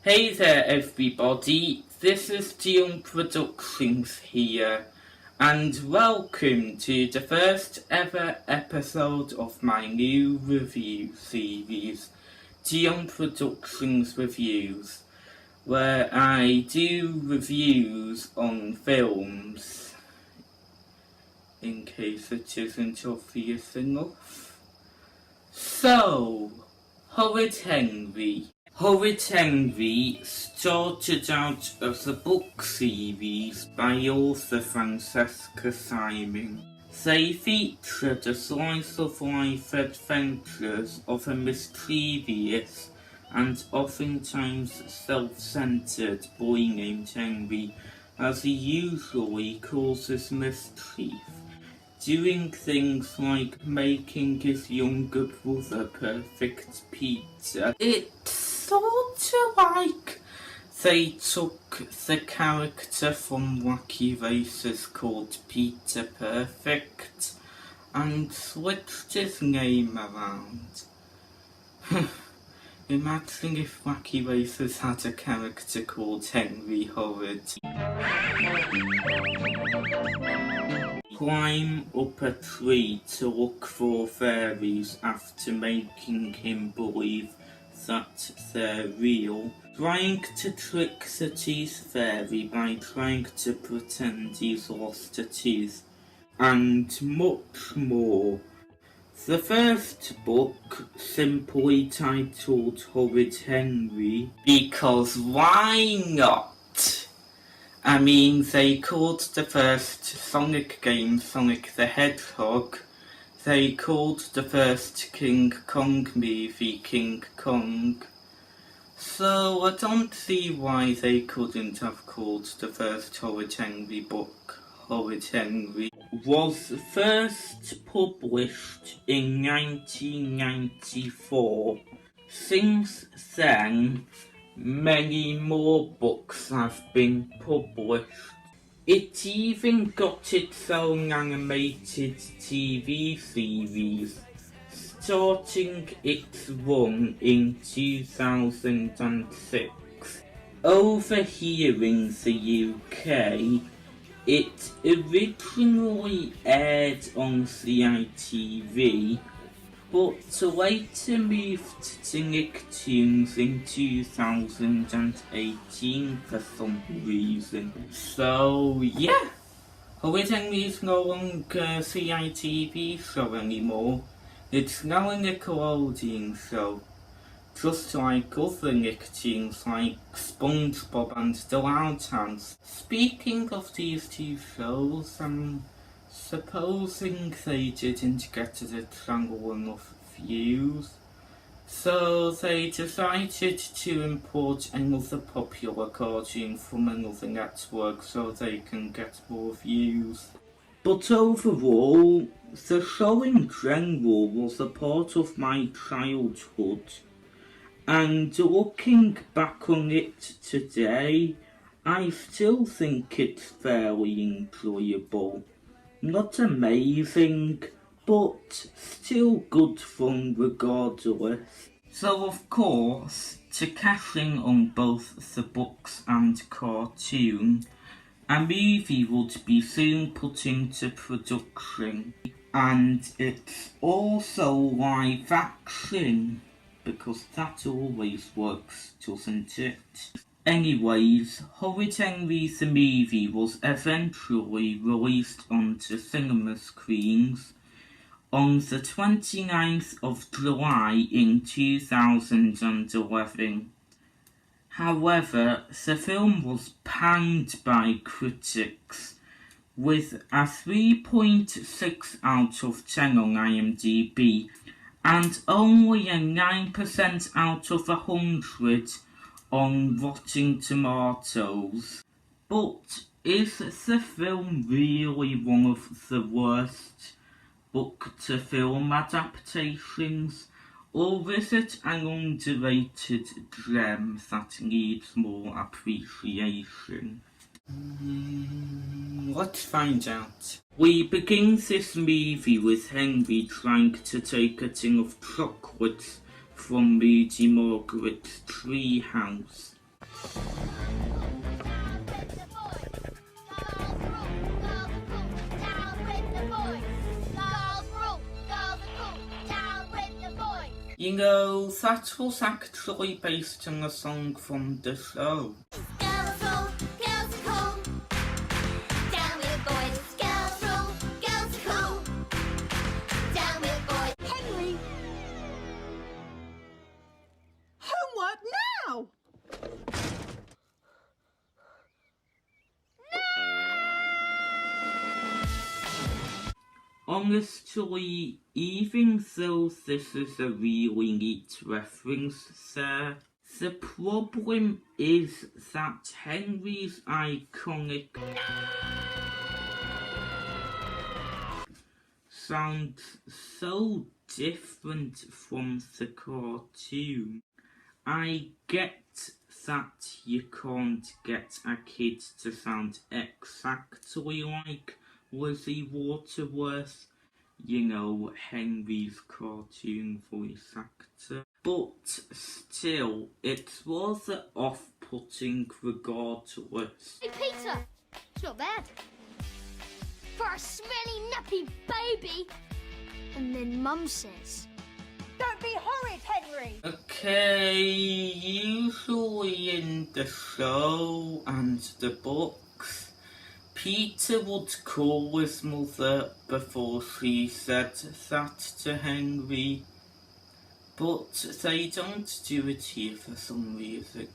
Hey there everybody, this is Deon Productions here, and welcome to the first ever episode of my new review series, Deon Productions Reviews, where I do reviews on films, in case it isn't obvious enough. So, Horrid Henry. Horrid Henry started out as a book series by author Francesca Simon. They featured a slice-of-life adventures of a mischievous and oftentimes self-centered boy named Henry, as he usually causes mischief, doing things like making his younger brother perfect pizza. It's sort of like they took the character from Wacky Races called Peter Perfect and switched his name around. Imagine if Wacky Races had a character called Henry Horrid. Climb up a tree to look for fairies after making him believe that they're real, trying to trick the teeth fairy by trying to pretend he's lost a tooth, and much more. The first book, simply titled Horrid Henry, because why not? I mean, they called the first Sonic game Sonic the Hedgehog. They called the first King Kong movie King Kong. So I don't see why they couldn't have called the first Horrid Henry book Horrid Henry. Was first published in 1994. Since then, many more books have been published. It even got its own animated TV series, starting its run in 2006. Over here in the UK, it originally aired on CITV, but later moved to Nicktoons in 2018 for some reason. So yeah, Horrid Henry is no longer CITV show anymore. It's now a Nickelodeon show, just like other Nicktoons like SpongeBob and The Loud House. Speaking of these two shows, I'm supposing they didn't get the channel enough views, so they decided to import another popular cartoon from another network so they can get more views. But overall, the show in general was a part of my childhood, and looking back on it today, I still think it's fairly enjoyable. Not amazing, but still good fun regardless. So of course, to cash in on both the books and cartoon, a movie would be soon put into production, and it's also live action, because that always works, doesn't it? Anyways, Horrid Henry the movie was eventually released onto cinema screens on the 29th of July in 2011. However, the film was panned by critics, with a 3.6 out of 10 on IMDb and only a 9% out of 100 on Rotten Tomatoes. But is the film really one of the worst book-to-film adaptations, or is it an underrated gem that needs more appreciation? Let's find out. We begin this movie with Henry trying to take a tin of chocolates from Moody Margaret's treehouse. You know, that was actually based on a song from the show. Henry! Homework now! Honestly, even though this is a really neat reference there, the problem is that Henry's iconic sounds so different from the cartoon. I get that you can't get a kid to sound exactly like Lizzie Waterworth, you know, Henry's cartoon voice actor, but still, it's rather off-putting regardless. Hey Peter, it's not bad. For a smelly nappy baby. And then Mum says, Don't be horrid, Henry! Okay, usually in the show and the books, Peter would call his mother before she said that to Henry, but they don't do it here for some reason.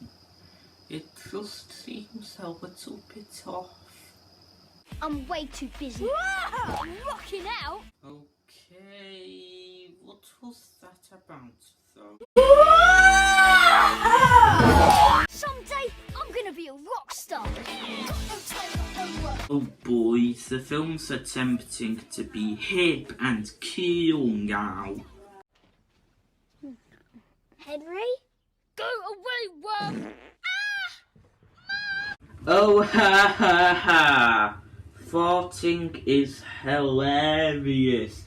It just seems a little bit off. I'm way too busy. I'm rocking out. Okay, what was that about though? Someday I'm gonna be a rock star. Oh boy, the film's attempting to be hip and cool now. Henry? Go away, worm! Oh ha ha ha! Farting is hilarious.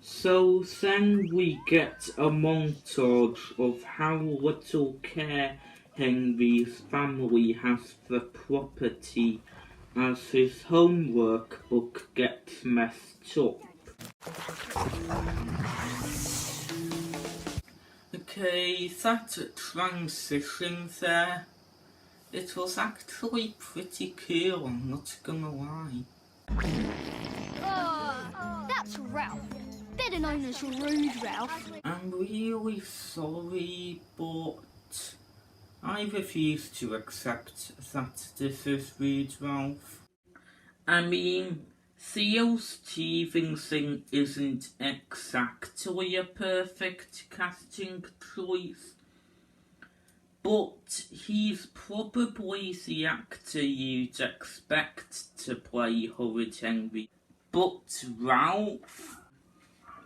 So then we get a montage of how little care Henry's family has for property as his homework book gets messed up. Okay, that transition there, it was actually pretty cool, I'm not gonna lie. That's Ralph. Better known as Rude Ralph. I'm really sorry, but I refuse to accept that this is Rude Ralph. I mean, Theo Stevenson isn't exactly a perfect casting choice, but he's probably the actor you'd expect to play Horrid Henry. But Ralph,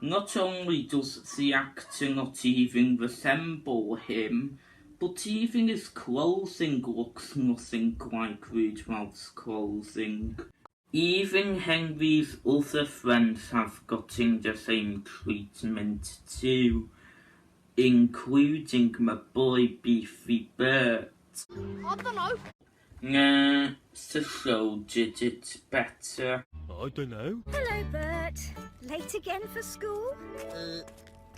not only does the actor not even resemble him, but even his clothing looks nothing like Rude Ralph's clothing. Even Henry's other friends have gotten the same treatment too, including my boy Beefy Bert. I don't know. Nah, the show did it better. I don't know. Hello, Bert. Late again for school?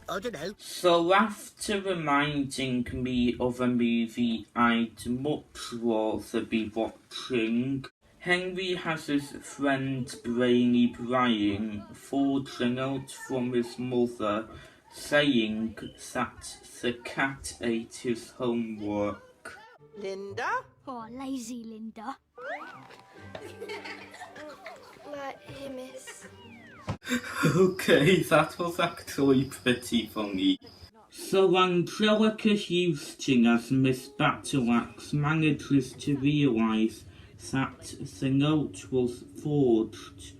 I don't know. So after reminding me of a movie I'd much rather be watching, Henry has his friend Brainy Brian forge a note from his mother saying that the cat ate his homework. Linda? Oh, lazy Linda. Right here, miss. Okay, that was actually pretty funny. So Angelica Houston as Miss Battleaxe manages to realise that the note was forged,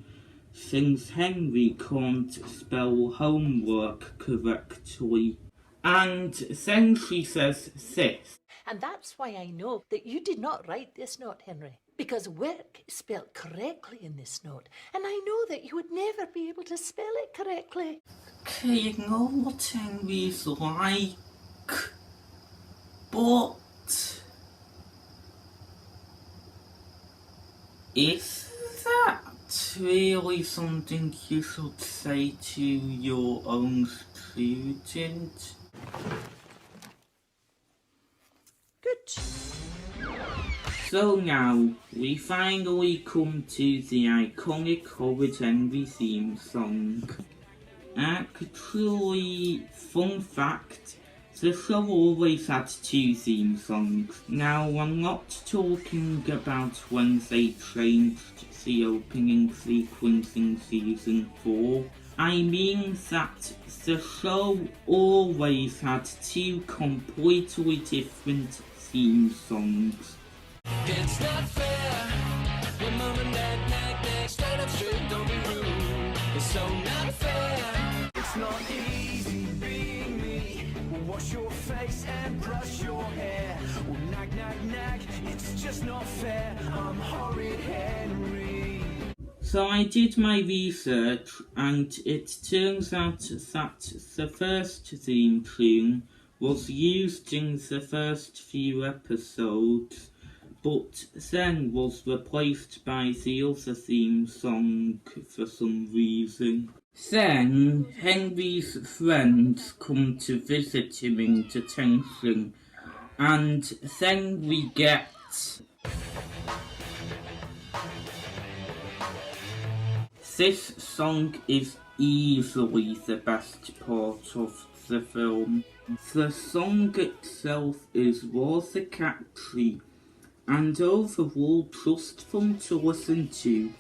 since Henry can't spell homework correctly. And then she says this. And that's why I know that you did not write this note, Henry, because work is spelled correctly in this note, and I know that you would never be able to spell it correctly. Okay, you know what Henry's like, but is that that really something you should say to your own student? Good. So now, we finally come to the iconic Horrid Henry theme song. Actually, fun fact, the show always had 2 theme songs. Now, I'm not talking about when they changed the opening sequence in season 4. I mean that the show always had 2 completely different theme songs. It's not fair when mom and dad nag, stand up straight, don't be rude. It's so not fair. It's not easy being me. Wash your face and brush your hair. Well, nag, it's just not fair. I'm Horrid Henry. So I did my research, and it turns out that the first theme tune was used in the first few episodes, but then was replaced by the other theme song for some reason. Then Henry's friends come to visit him in detention, and then we get this song is easily the best part of the film. The song itself is rather catchy and overall just fun to listen to.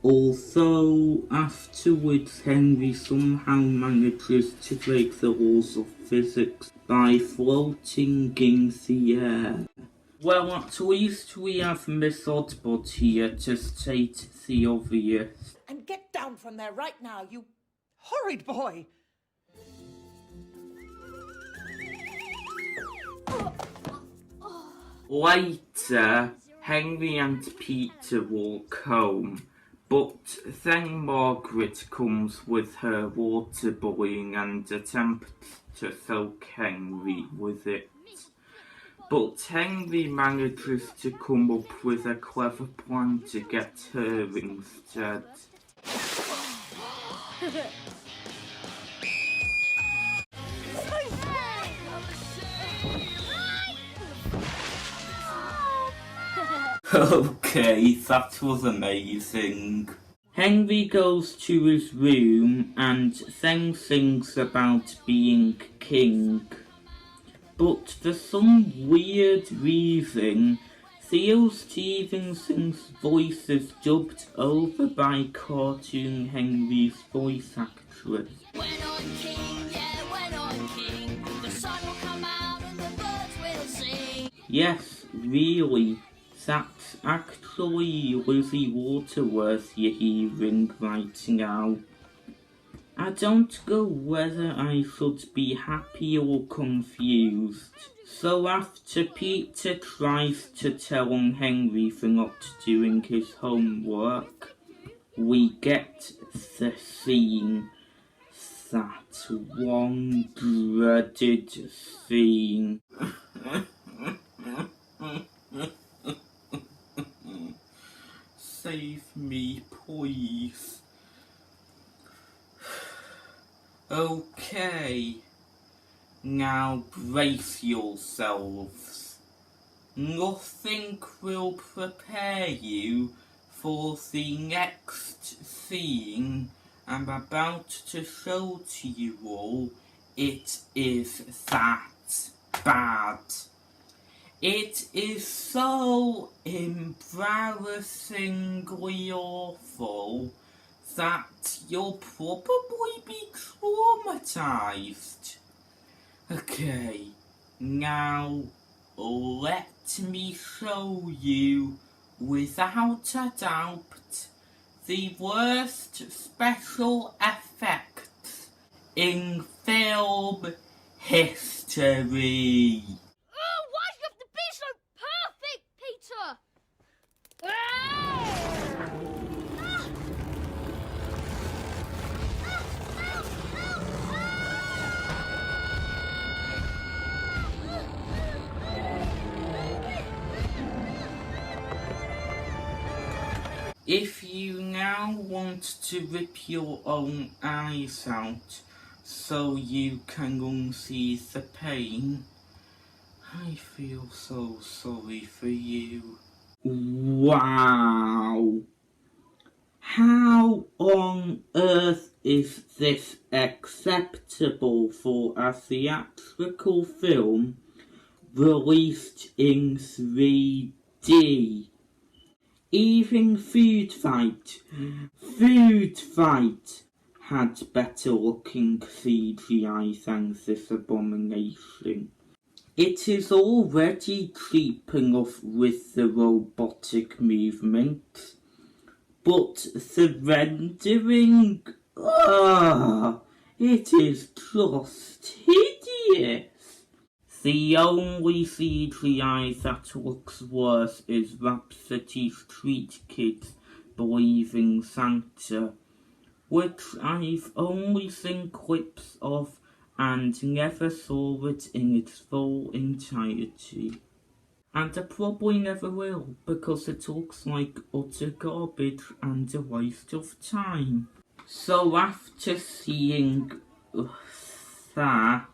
Although afterwards Henry somehow manages to break the laws of physics by floating in the air. Well, at least we have Miss Oddbod here to state the obvious. And get down from there right now, you horrid boy. Later, Henry and Peter walk home, but then Margaret comes with her water balloon and attempts to soak Henry with it. But Henry manages to come up with a clever plan to get her instead. Okay, that was amazing. Henry goes to his room and then sings about being king. But for some weird reason, Theo Stevenson's voice is dubbed over by Cartoon Henry's voice actress. When I'm king, yeah, when I'm king, the sun will come out and the birds will sing. Yes, really, that's actually Lizzie Waterworth you're hearing right now. I don't know whether I should be happy or confused. So after Peter tries to tell on Henry for not doing his homework, we get the scene. That one dreaded scene. Save me, please. Okay, now brace yourselves. Nothing will prepare you for the next scene I'm about to show to you all. It is that bad. It is so embarrassingly awful that you'll probably be traumatized. Okay, now let me show you, without a doubt, the worst special effects in film history. Oh, why do you have to be so perfect, Peter? If you now want to rip your own eyes out so you can unsee the pain? I feel so sorry for you. Wow! How on earth is this acceptable for a theatrical film released in 3D? Even Food Fight had better looking CGI than this abomination. It is already cheap enough with the robotic movements, but the rendering, it is just hideous. The only CGI that looks worse is Rhapsody Street Kids Believing Santa, which I've only seen clips of and never saw it in its full entirety. And I probably never will, because it looks like utter garbage and a waste of time. So after seeing that,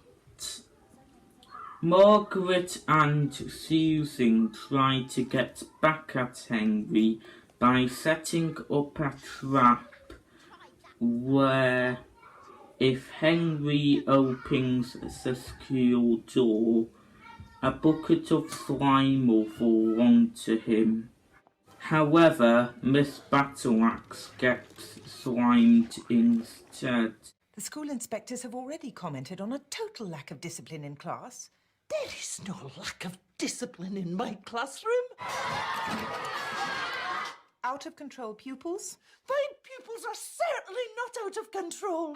Margaret and Susan try to get back at Henry by setting up a trap where if Henry opens the school door, a bucket of slime will fall onto him. However, Miss Battleaxe gets slimed instead. The school inspectors have already commented on a total lack of discipline in class. There is no lack of discipline in my classroom. Out of control pupils? My pupils are certainly not out of control.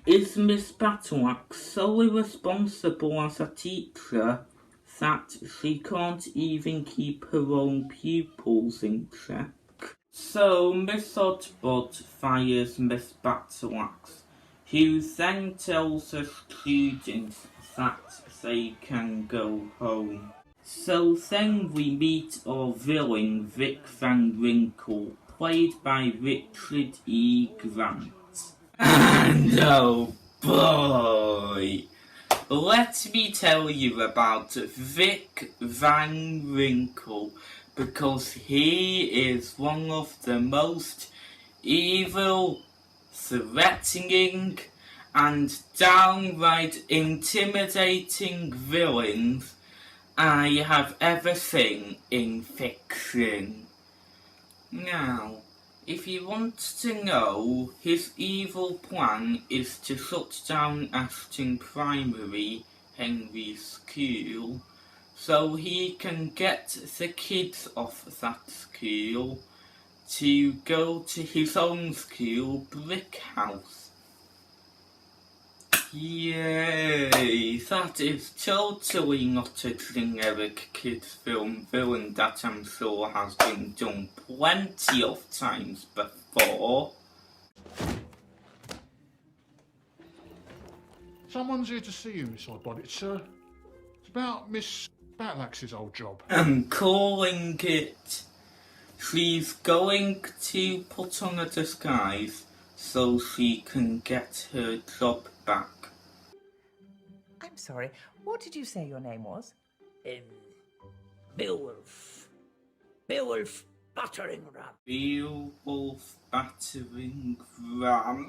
Is Miss Battleaxe so irresponsible as a teacher that she can't even keep her own pupils in check? So Miss Oddbod fires Miss Battleaxe, who then tells her students that they can go home. So then we meet our villain Vic Van Winkle, played by Richard E. Grant. And oh boy! Let me tell you about Vic Van Winkle, because he is one of the most evil, threatening, and downright intimidating villains I have ever seen in fiction. Now, if you want to know, his evil plan is to shut down Ashton Primary, Henry's school, so he can get the kids off that school to go to his own school, Brick House. Yay! That is totally not a generic kids film villain that I'm sure has been done plenty of times before. Someone's here to see you, Miss Oddbod. It's about Miss Battleaxe's old job. I'm calling it. She's going to put on a disguise so she can get her job back. I'm sorry, what did you say your name was? Beowulf. Beowulf Battering Ram. Beowulf Battering Ram.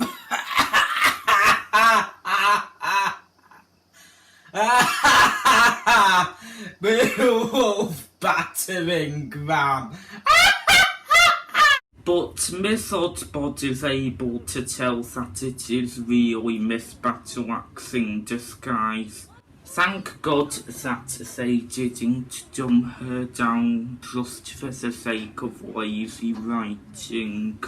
Beowulf Battering Ram. But Miss Oddbod is able to tell that it is really Miss Battleaxe in disguise. Thank God that they didn't dumb her down just for the sake of lazy writing.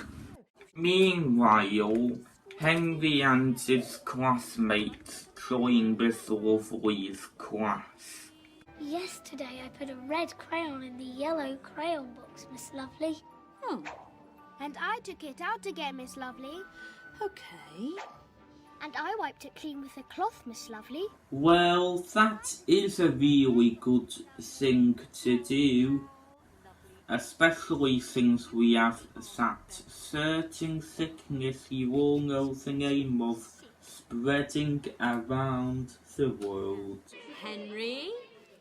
Meanwhile, Henry and his classmates join Miss Lovely's class. Yesterday I put a red crayon in the yellow crayon box, Miss Lovely. And I took it out again, Miss Lovely. Okay. And I wiped it clean with a cloth, Miss Lovely. Well, that is a really good thing to do. especially since we have that certain sickness you all know the name of spreading around the world. Henry,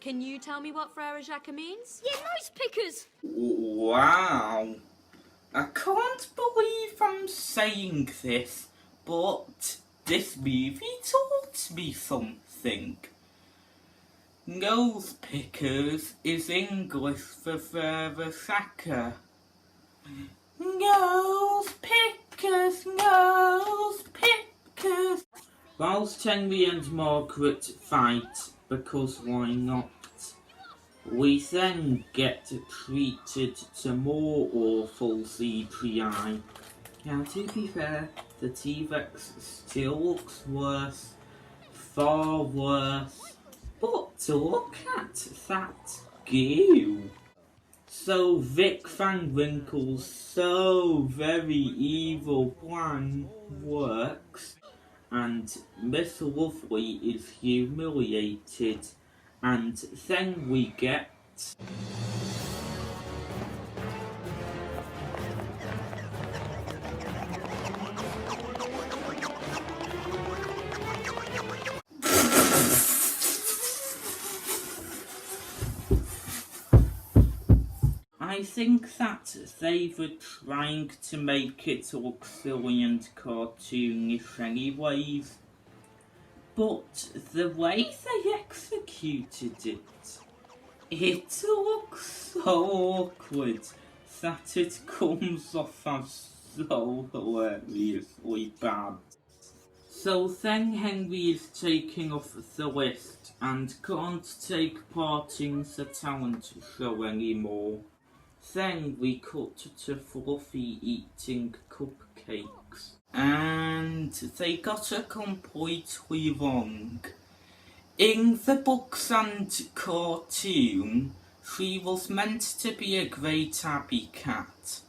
can you tell me what Frere Jacques means? Yeah, nice pickers. Wow. I can't believe I'm saying this, but this movie taught me something. Nose pickers is English for Frere Jacques. Nose pickers, nose pickers. Whilst Henry and Margaret fight, because why not, we then get treated to more awful CGI. Now to be fair, the T-Rex still looks worse, far worse, but look at that goo. So Vic Van Winkle's so very evil plan works, and Miss Lovely is humiliated, and then we get I think that they were trying to make it look silly and cartoonish anyways, but the way they executed it looks so awkward that it comes off as so hilariously bad. So then Henry is taken off the list and can't take part in the talent show anymore. Then we cut to Fluffy eating cupcakes, and they got it completely wrong. In the books and cartoon, she was meant to be a great Abbey cat,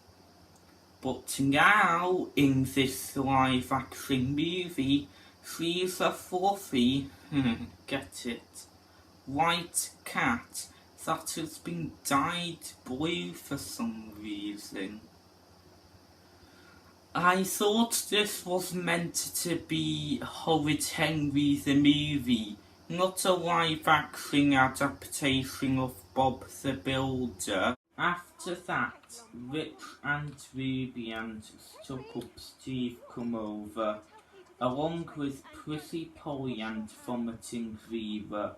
but now in this live action movie, she's a fluffy, get it, white cat that has been dyed blue for some reason. I thought this was meant to be Horrid Henry the movie, not a live action adaptation of Bob the Builder. After that, Rich and Ruby and Stuck-Up Steve come over, along with Prissy Polly and Vomiting Vera.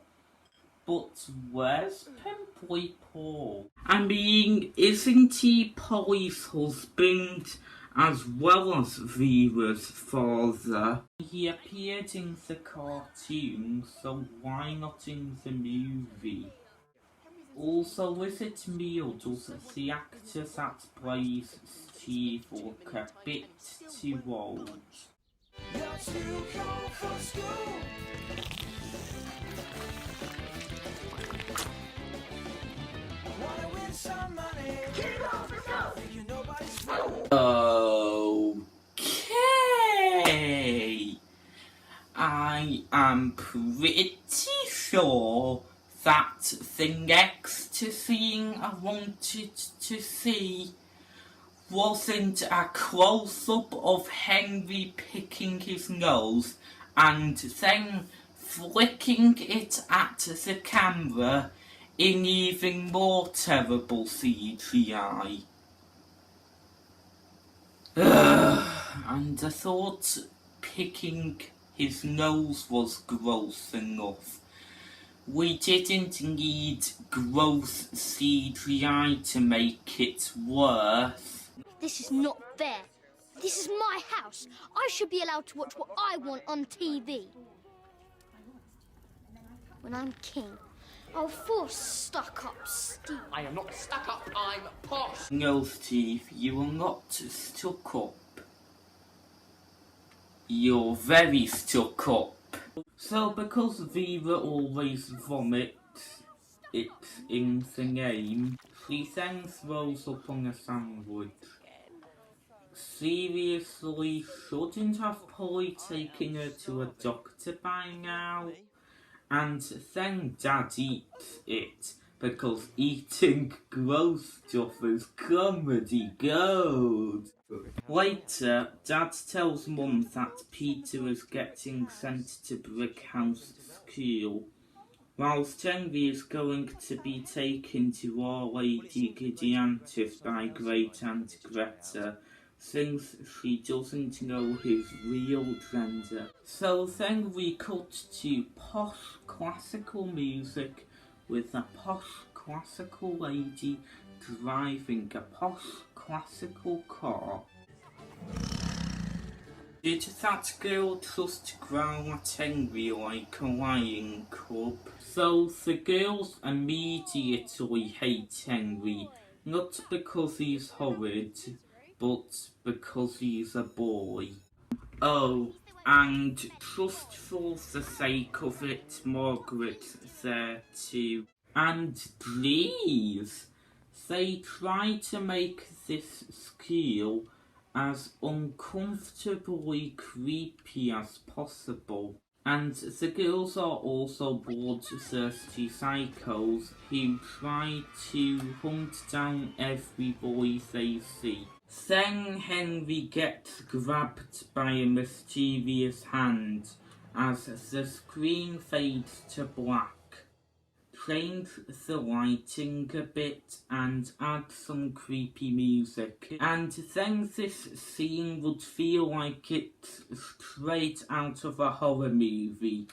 But where's Pimply Paul? I mean, isn't he Polly's husband as well as Vera's father? He appeared in the cartoon, so why not in the movie? Also, is it me or does the actor that plays Steve look a bit too old? You're too cold for school. Wanna win some money? Thinking nobody's Okay. I am pretty sure that the next thing I wanted to see wasn't a close-up of Henry picking his nose and then flicking it at the camera in even more terrible CGI. And I thought picking his nose was gross enough. We didn't need gross CGI to make it worse. This is not fair. This is my house. I should be allowed to watch what I want on TV. When I'm king, I'll force stuck-up Steve. I am not stuck up, I'm posh. No, Steve, you are not stuck up. You're very stuck up. So, because Vera always vomits, it's in the name, she then throws up on a sandwich. Seriously, shouldn't have Polly taken her to a doctor by now? And then Dad eats it, because eating gross stuff is comedy gold. Later, Dad tells Mum that Peter is getting sent to Brick House School, whilst Henry is going to be taken to Our Lady Gideontis by Great Aunt Greta, since she doesn't know his real gender. So then we cut to posh classical music with a posh classical lady driving a posh classical car. Did that girl just growl at Henry like a lion cub? So the girls immediately hate Henry, not because he's horrid, but because he's a boy. Oh, and just for the sake of it, Margaret's there too. And please, they try to make this school as uncomfortably creepy as possible. And the girls are also bloodthirsty psychos who try to hunt down every boy they see. Then Henry gets grabbed by a mysterious hand as the screen fades to black. Change the lighting a bit and add some creepy music, and then this scene would feel like it's straight out of a horror movie.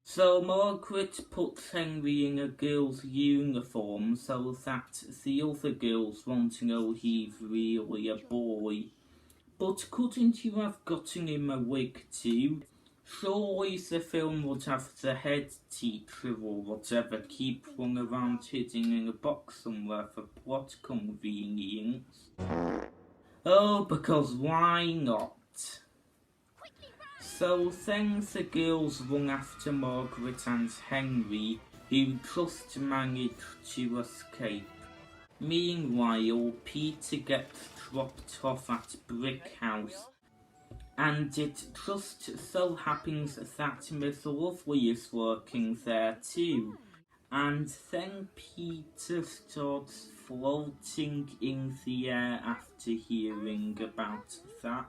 So Margaret puts Henry in a girl's uniform so that the other girls won't know he's really a boy. But couldn't you have gotten him a wig too? Surely the film would have the head teacher or whatever keep one around hidden in a box somewhere for plot convenience. Oh, because why not? So then the girls run after Margaret and Henry, who just managed to escape. Meanwhile, Peter gets dropped off at Brick House, and it just so happens that Miss Lovely is working there too. And then Peter starts floating in the air after hearing about that.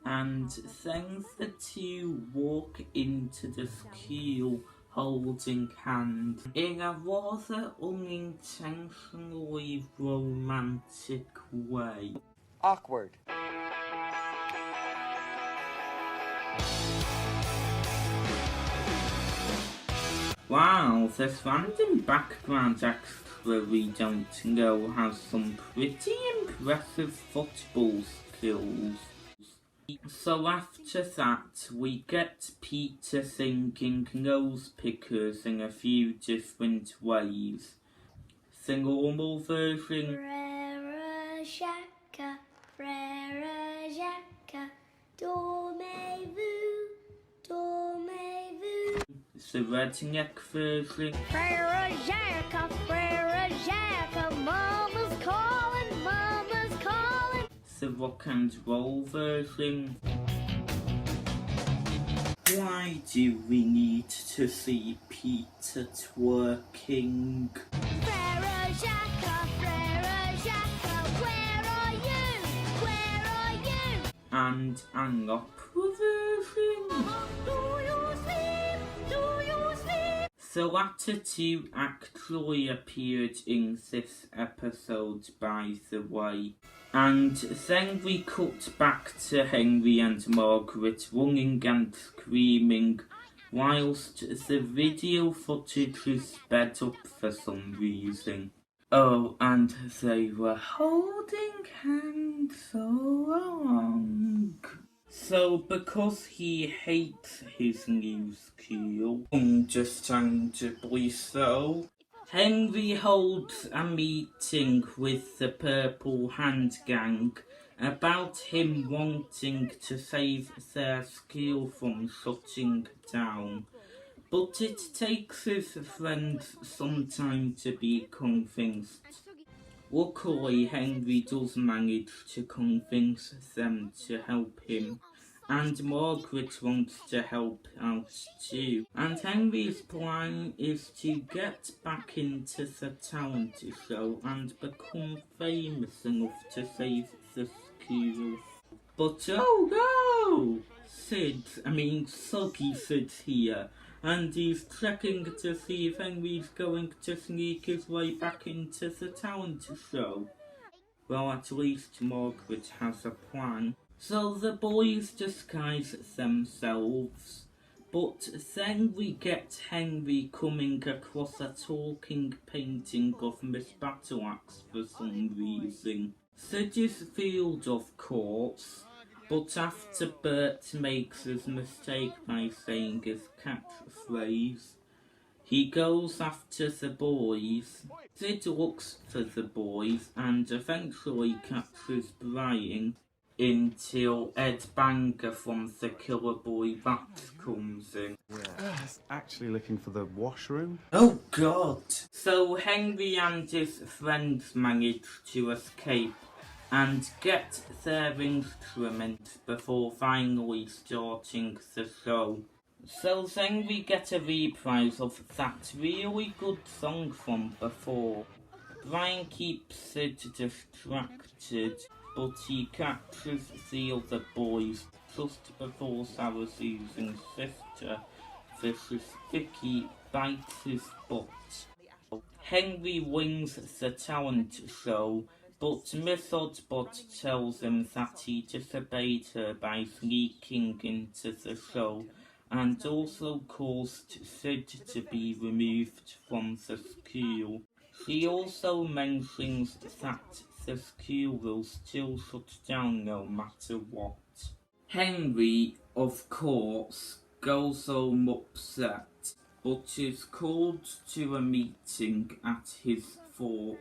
And then the two walk into the school holding hands in a rather unintentionally romantic way. Awkward. Wow, this random background extra we don't know has some pretty impressive football skills. So after that, we get Peter singing Nose Pickers in a few different ways. The normal version. Frère Jacques, Frère Jacques, dormez-vous, dormez-vous. The redneck version. Frère Jacques, Mama's calling, Mama's calling. The rock and roll version. Why do we need to see Peter twerking? Frère Jacques, where are you? Where are you? And an opera version. Do you sleep? Do you sleep? The latter two actually appeared in this episode, by the way. And then we cut back to Henry and Margaret running and screaming, whilst the video footage is sped up for some reason. Oh, and they were holding hang so long? So, because he hates his new school, understandably so, Henry holds a meeting with the Purple Hand Gang about him wanting to save their school from shutting down. But it takes his friends some time to be convinced. Luckily, Henry does manage to convince them to help him, and Margaret wants to help out too. And Henry's plan is to get back into the talent show and become famous enough to save the school. But oh no! Soggy Sid's here, and he's checking to see if Henry's going to sneak his way back into the talent show. Well, at least Margaret has a plan. So the boys disguise themselves, but then we get Henry coming across a talking painting of Miss Battleaxe for some reason. Sid is fooled, of course, but after Bert makes his mistake by saying his catchphrase, he goes after the boys. Sid looks for the boys and eventually catches Brian until Ed Banger from the Killer Boy Bats comes in. It's actually looking for the washroom. Oh God! So Henry and his friends manage to escape and get their instruments before finally starting the show. So then we get a reprise of that really good song from before. Brian keeps Sid distracted, but he captures the other boys just before Sarah Susan's sister, Vicious Vicky, bites his butt. Henry wins the talent show, but Miss Oddbot tells him that he disobeyed her by sneaking into the show and also caused Sid to be removed from the school. She also mentions that the school will still shut down no matter what. Henry, of course, goes home upset, but is called to a meeting at his fort.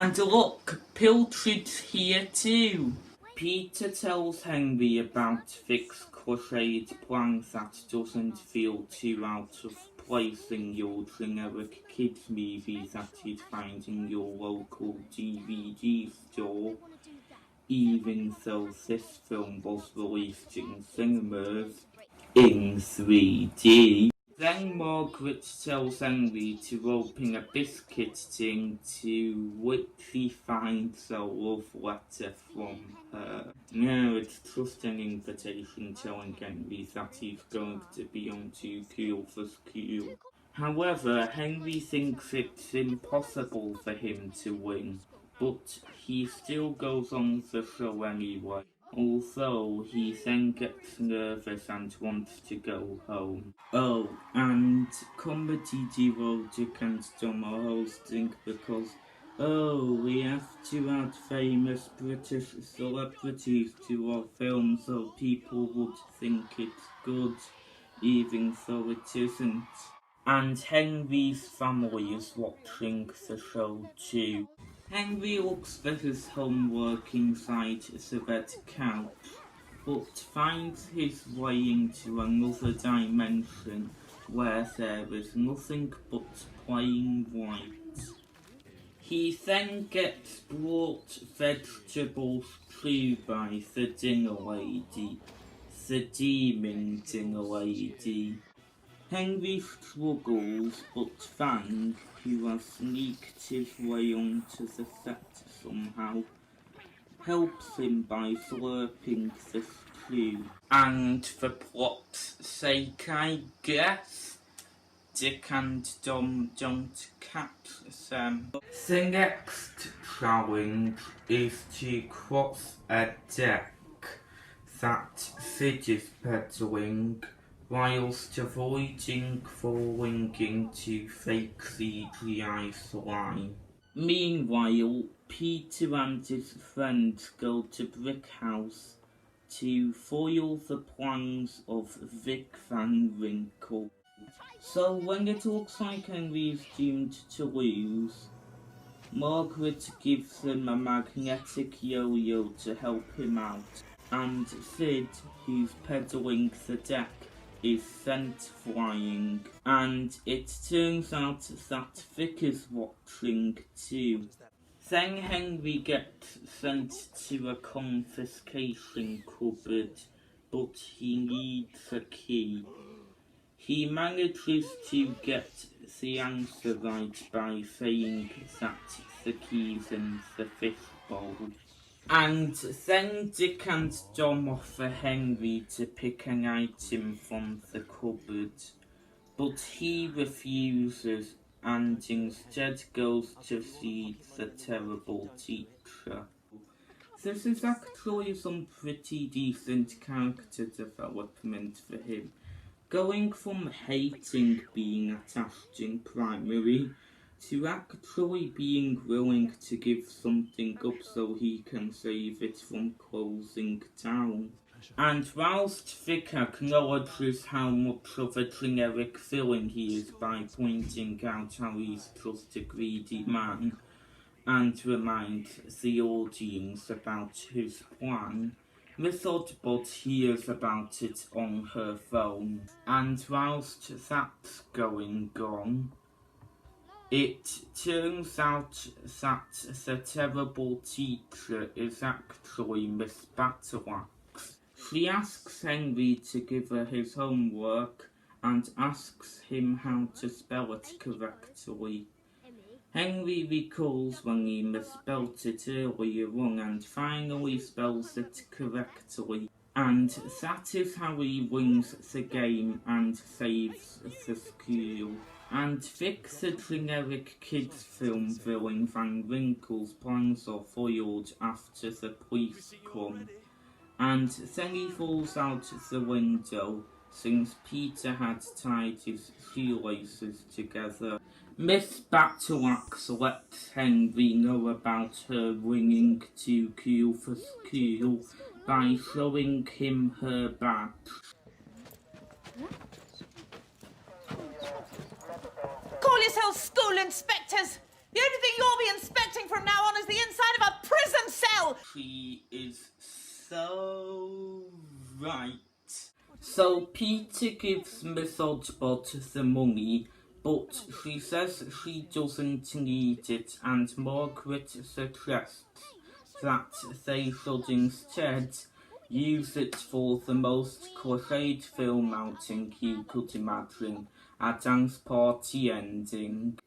And look, Pilchard's here too! Peter tells Henry about Vic's cliched plan that doesn't feel too out of place in your generic kids movie that you'd find in your local DVD store, even though this film was released in cinemas in 3D. Then Margaret tells Henry to open a biscuit tin, to which he finds a love letter from her. No, it's just an invitation telling Henry that he's going to be on too cool for school. However, Henry thinks it's impossible for him to win, but he still goes on the show anyway. Although he then gets nervous and wants to go home. Oh, and comedy duo Dick and Tom are hosting because, we have to add famous British celebrities to our film so people would think it's good, even though it isn't. And Henry's family is watching the show too. Henry looks for his homework inside the red couch, but finds his way into another dimension where there is nothing but plain white. He then gets brought vegetables too by the dinner lady, the demon dinner lady. Henry struggles, but Fang, who has sneaked his way onto the set somehow, helps him by slurping the stew. And for plot's sake, I guess, Dick and Dom don't catch them. The next challenge is to cross a deck that Sid is peddling, whilst avoiding falling into fake CGI slime. Meanwhile, Peter and his friends go to Brick House to foil the plans of Vic Van Winkle. So when it looks like Henry is doomed to lose, Margaret gives him a magnetic yo-yo to help him out, and Sid, who's peddling the deck, is sent flying, and it turns out that Vic is watching too. Then Henry gets sent to a confiscation cupboard, but he needs a key. He manages to get the answer right by saying that the key's in the fishbowl. And then Dick and Dom offer Henry to pick an item from the cupboard, but he refuses and instead goes to see the terrible teacher. This is actually some pretty decent character development for him, going from hating being attached in primary to actually being willing to give something up so he can save it from closing down. And whilst Vic acknowledges how much of a generic villain he is by pointing out how he's just a greedy man, and reminds the audience about his plan, Miss Oddbot hears about it on her phone, and whilst that's going on, it turns out that the terrible teacher is actually Miss Battleaxe. She asks Henry to give her his homework and asks him how to spell it correctly. Henry recalls when he misspelt it earlier on and finally spells it correctly, and that is how he wins the game and saves the school. And Vic, the generic kids film villain Van Winkle's plans are foiled after the police come, and then he falls out the window since Peter had tied his shoelaces together. Miss Battleaxe lets Henry know about her ringing too cool for school by showing him her badge. Call yourselves school inspectors! The only thing you'll be inspecting from now on is the inside of a prison cell! She is so right. So Peter gives Miss Oddbot the money, but she says she doesn't need it, and Margaret suggests that they should instead use it for the most cliched film outing you could imagine, a dance party ending.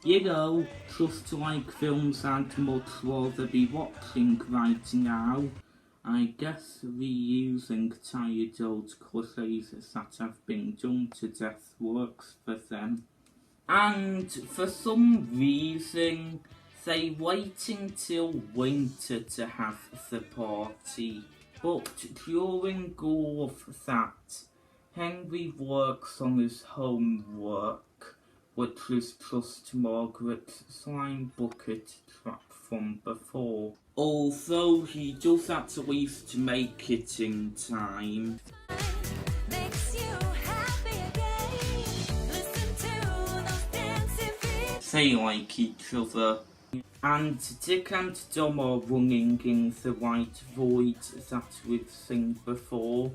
You know, just like films I'd much rather be watching right now. I guess reusing tired old cliches that have been done to death works for them. And for some reason, they wait until winter to have the party. But during all of that, Henry works on his homework, which is just Margaret's slime bucket trap from before. Although he does at least make it in time. They like each other. And Dick and Dom are running in the white void that we've seen before.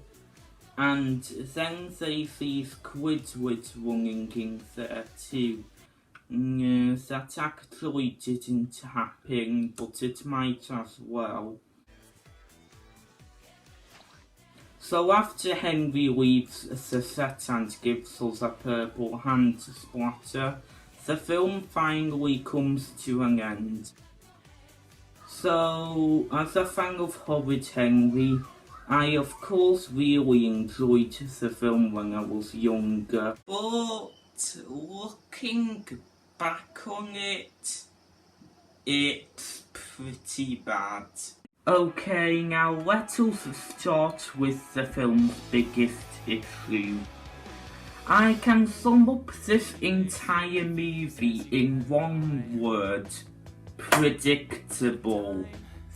And then they see Squidward running in there too. That actually didn't happen, but it might as well. So after Henry leaves the set and gives us a purple hand splatter, the film finally comes to an end. So, as a fan of Horrid Henry, I of course really enjoyed the film when I was younger, but looking back on it, it's pretty bad. Okay, now let us start with the film's biggest issue. I can sum up this entire movie in one word: predictable.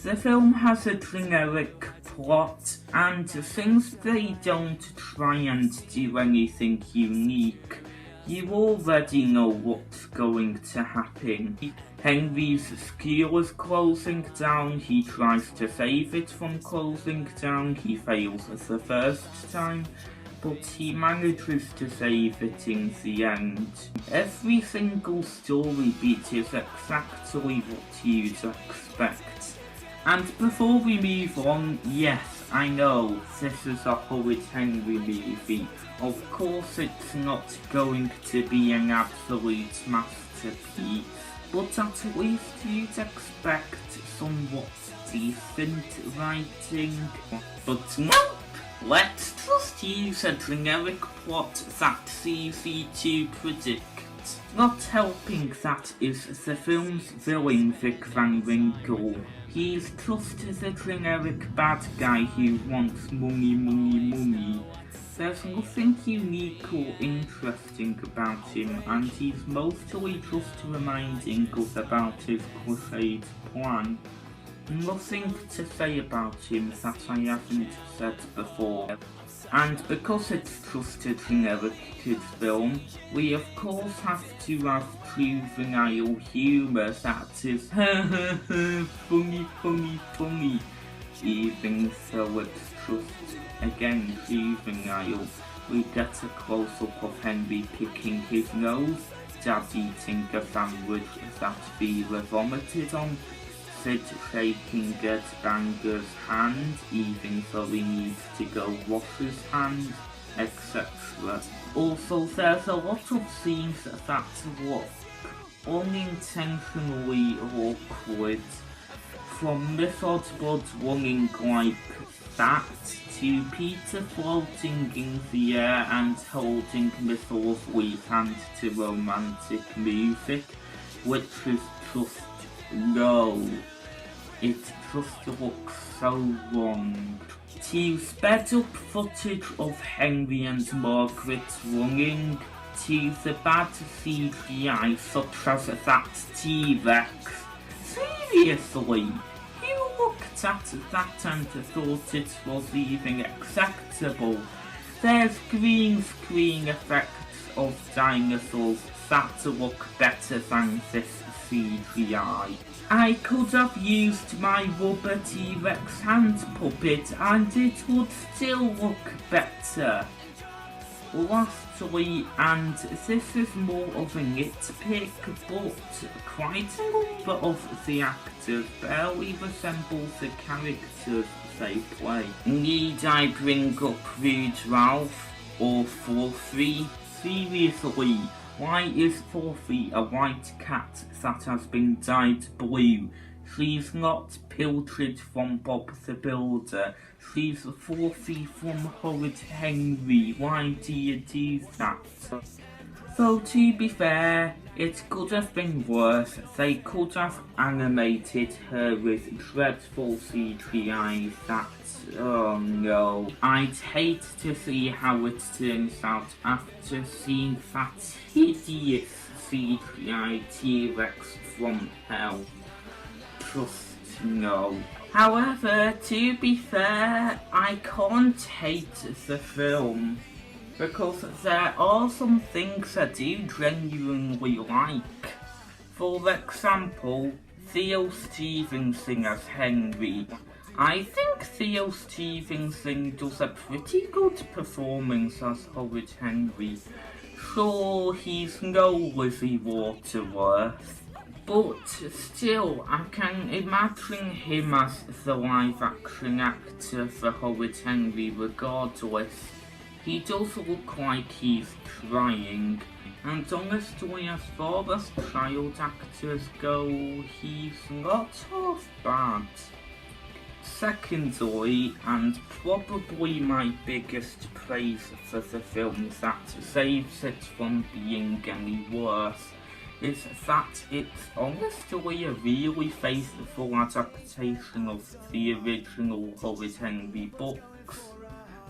The film has a generic plot, and since they don't try and do anything unique, you already know what's going to happen. Henry's school is closing down, he tries to save it from closing down, he fails the first time, but he manages to save it in the end. Every single story beat is exactly what you'd expect. And before we move on, yes, I know, this is a Horrid Henry movie. Of course it's not going to be an absolute masterpiece, but at least you'd expect somewhat decent writing. But no! Let's just use a generic plot that's easy to predict. Not helping that is the film's villain Vic Van Winkle. He's just the generic bad guy who wants money, money, money. There's nothing unique or interesting about him, and he's mostly just reminding us about his crusade plan. Nothing to say about him that I haven't said before. And because it's just a generic kids film, we of course have to have juvenile humour that is funny, funny, funny. Even so it's just, again, juvenile. We get a close-up of Henry picking his nose, Dad eating a sandwich that Vera vomited on, Sid shaking Gert Banger's hand, even though he needs to go wash his hands, etc. Also, there's a lot of scenes that look unintentionally awkward, from Miss Oddblood running like that, to Peter floating in the air and holding Miss Orfley's hand to romantic music, which is just no. It just looks so wrong. To sped up footage of Henry and Margaret running, to the bad CGI such as that T-Rex. Seriously, who looked at that and thought it was even acceptable? There's green screen effects of dinosaurs that look better than this CGI. I could have used my rubber T-Rex hand puppet and it would still look better. Lastly, and this is more of a nitpick, but quite a number of the actors barely resemble the characters they play. Need I bring up Rude Ralph or Fluffy? Seriously, why is Fluffy a white cat that has been dyed blue? She's not Pilchard from Bob the Builder. She's Fluffy from Horrid Henry. Why do you do that? Though to be fair, it could have been worse. They could have animated her with dreadful CGI that, oh no. I'd hate to see how it turns out after seeing that hideous CGI T-Rex from hell. Just no. However, to be fair, I can't hate the film, because there are some things I do genuinely like. For example, Theo Stevenson as Henry. I think Theo Stevenson does a pretty good performance as Horrid Henry. Sure, he's no Lizzie Waterworth, but still, I can imagine him as the live-action actor for Horrid Henry regardless. He does look like he's trying, and honestly, as far as child actors go, he's not half bad. Secondly, and probably my biggest praise for the film that saves it from being any worse, is that it's honestly a really faithful adaptation of the original Horrid Henry books.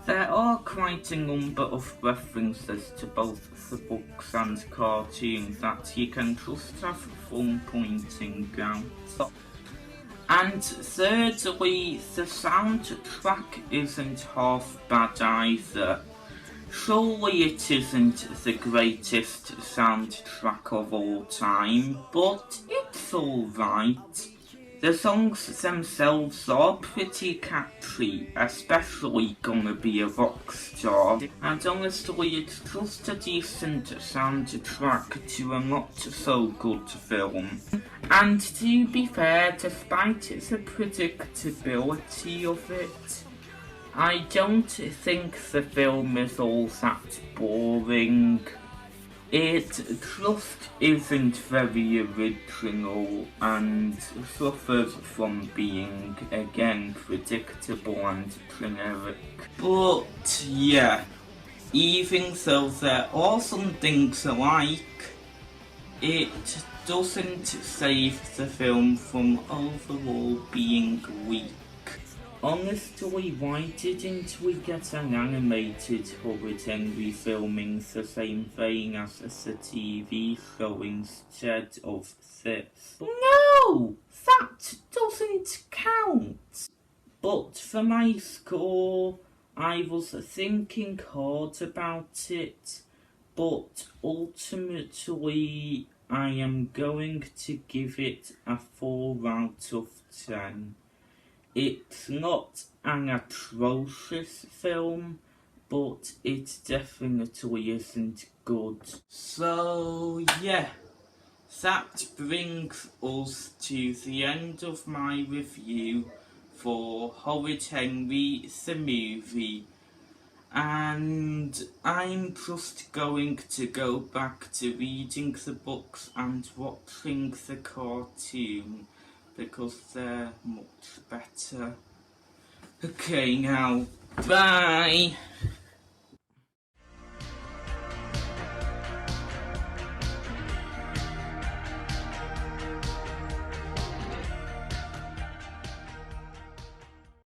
There are quite a number of references to both the books and cartoons that you can just have fun pointing out. And thirdly, the soundtrack isn't half bad either. Surely it isn't the greatest soundtrack of all time, but it's alright. The songs themselves are pretty catchy, especially Gonna Be a Rockstar, and honestly it's just a decent soundtrack to a not so good film. And to be fair, despite the predictability of it, I don't think the film is all that boring. It just isn't very original and suffers from being, again, predictable and generic. But yeah, even though there are some things I like, it doesn't save the film from overall being weak. Honestly, why didn't we get an animated Horrid Henry filming the same vein as the TV show instead of this? No! That doesn't count! But for my score, I was thinking hard about it, but ultimately I am going to give it a 4 out of 10. It's not an atrocious film, but it definitely isn't good. So yeah, that brings us to the end of my review for Horrid Henry the movie. And I'm just going to go back to reading the books and watching the cartoon, because they're much better. Okay, now, bye!